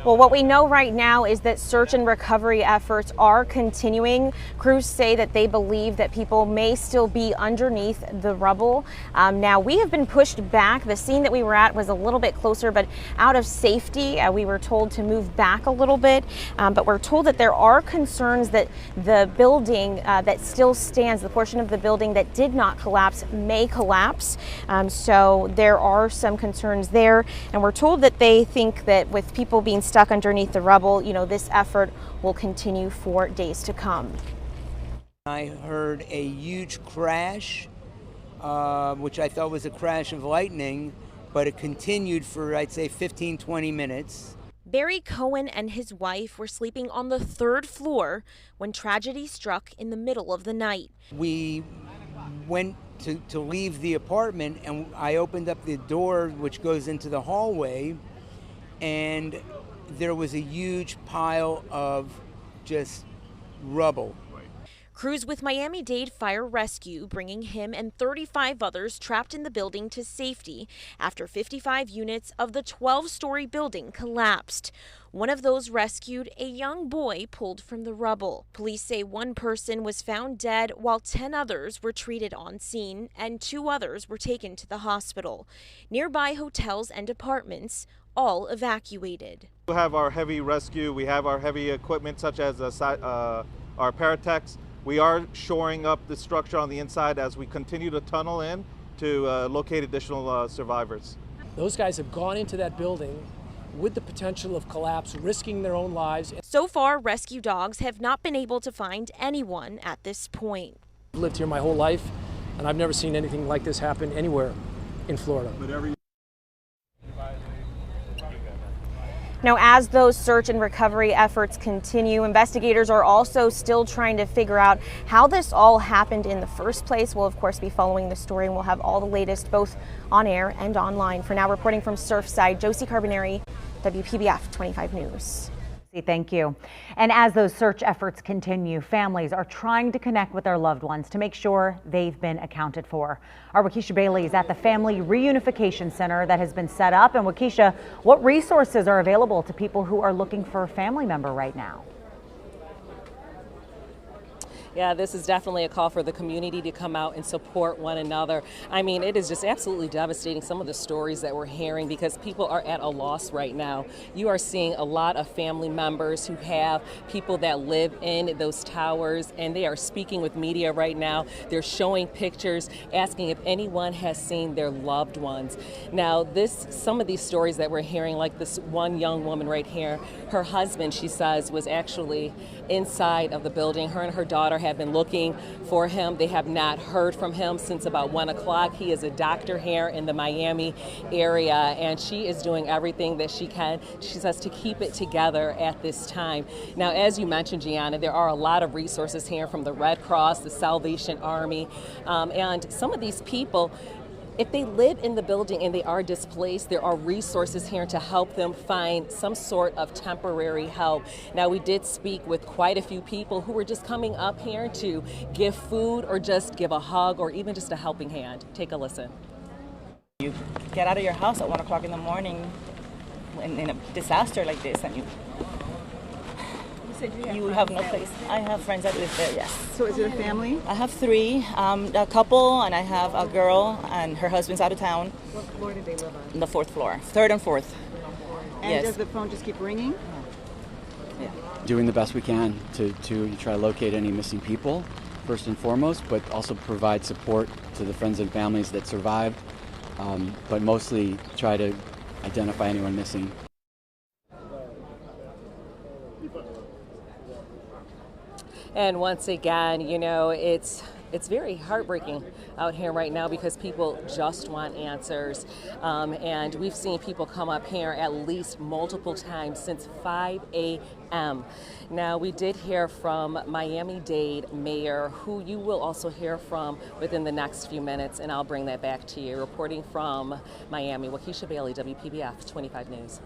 Well, what we know right now is that search and recovery efforts are continuing. Crews say that they believe that people may still be underneath the rubble. Now, we have been pushed back. The scene that we were at was a little bit closer, but out of safety, we were told to move back a little bit. But we're told that there are concerns that the building that still stands, the portion of the building that did not collapse, may collapse. So there are some concerns there. And we're told that they think that with people being stuck underneath the rubble, this effort will continue for days to come. I heard a huge crash, which I thought was a crash of lightning, but it continued for, I'd say, 15-20 minutes. Barry Cohen and his wife were sleeping on the 3rd floor when tragedy struck in the middle of the night. We went to leave the apartment, and I opened up the door which goes into the hallway, and there was a huge pile of just rubble. Crews with Miami-Dade Fire Rescue bringing him and 35 others trapped in the building to safety after 55 units of the 12-story building collapsed. One of those rescued, a young boy pulled from the rubble. Police say one person was found dead while 10 others were treated on scene and 2 others were taken to the hospital. Nearby hotels and apartments all evacuated. We have our heavy rescue, we have our heavy equipment such as our Paratechs. We are shoring up the structure on the inside as we continue to tunnel in to locate additional survivors. Those guys have gone into that building with the potential of collapse, risking their own lives. So far, rescue dogs have not been able to find anyone at this point. I've lived here my whole life, and I've never seen anything like this happen anywhere in Florida. Now, as those search and recovery efforts continue, investigators are also still trying to figure out how this all happened in the first place. We'll, of course, be following the story, and we'll have all the latest both on air and online. For now, reporting from Surfside, Josie Carbonari, WPBF 25 News. Thank you. And as those search efforts continue, families are trying to connect with their loved ones to make sure they've been accounted for. Our Waukesha Bailey is at the Family Reunification Center that has been set up. And Waukesha, what resources are available to people who are looking for a family member right now? Yeah, this is definitely a call for the community to come out and support one another. I mean, it is just absolutely devastating, some of the stories that we're hearing, because people are at a loss right now. You are seeing a lot of family members who have people that live in those towers, and they are speaking with media right now. They're showing pictures, asking if anyone has seen their loved ones. Now, some of these stories that we're hearing, like this one young woman right here, her husband, she says, was actually inside of the building. Her and her daughter have been looking for him. They have not heard from him since about 1 o'clock. He is a doctor here in the Miami area, and she is doing everything that she can, she says, to keep it together at this time. Now, as you mentioned, Gianna, there are a lot of resources here from the Red Cross, the Salvation Army, and some of these people, if they live in the building and they are displaced, there are resources here to help them find some sort of temporary help. Now, we did speak with quite a few people who were just coming up here to give food or just give a hug or even just a helping hand. Take a listen. You get out of your house at 1 o'clock in the morning in a disaster like this, and you have no place. I have friends that live there, yes. So is it a family? I have 3, a couple, and I have a girl, and her husband's out of town. What floor do they live on? On the 4th floor, 3rd and 4th. And yes. Does the phone just keep ringing? Yeah. Doing the best we can to try to locate any missing people, first and foremost, but also provide support to the friends and families that survived, but mostly try to identify anyone missing. And once again, it's very heartbreaking out here right now because people just want answers. And we've seen people come up here at least multiple times since 5 a.m. Now, we did hear from Miami-Dade Mayor, who you will also hear from within the next few minutes, and I'll bring that back to you. Reporting from Miami, Waukesha Bailey, WPBF 25 News.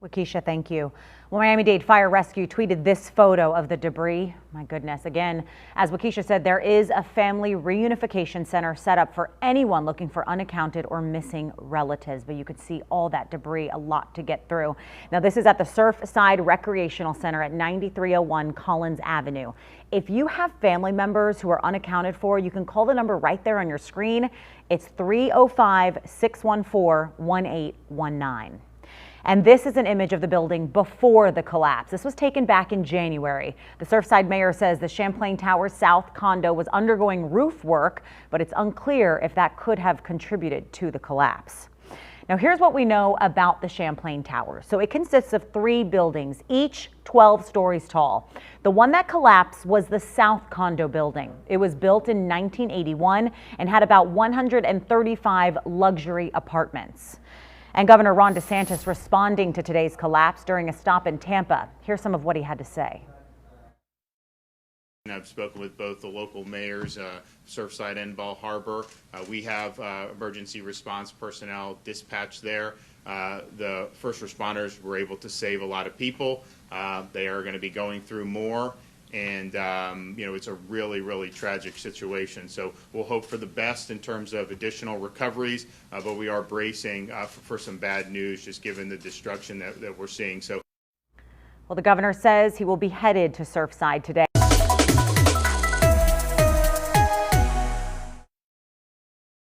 Waukesha, thank you. Well, Miami-Dade Fire Rescue tweeted this photo of the debris. My goodness, again, as Waukesha said, there is a family reunification center set up for anyone looking for unaccounted or missing relatives, but you could see all that debris, a lot to get through. Now, this is at the Surfside Recreational Center at 9301 Collins Avenue. If you have family members who are unaccounted for, you can call the number right there on your screen. It's 305-614-1819. And this is an image of the building before the collapse. This was taken back in January. The Surfside mayor says the Champlain Towers South condo was undergoing roof work, but it's unclear if that could have contributed to the collapse. Now, here's what we know about the Champlain Towers. So it consists of 3 buildings, each 12 stories tall. The one that collapsed was the South Condo building. It was built in 1981 and had about 135 luxury apartments. And Governor Ron DeSantis responding to today's collapse during a stop in Tampa. Here's some of what he had to say. I've spoken with both the local mayors, Surfside and Bal Harbour. We have emergency response personnel dispatched there. The first responders were able to save a lot of people. They are going to be going through more. And, it's a really, really tragic situation. So we'll hope for the best in terms of additional recoveries, but we are bracing for some bad news, just given the destruction that we're seeing. So, well, the governor says he will be headed to Surfside today.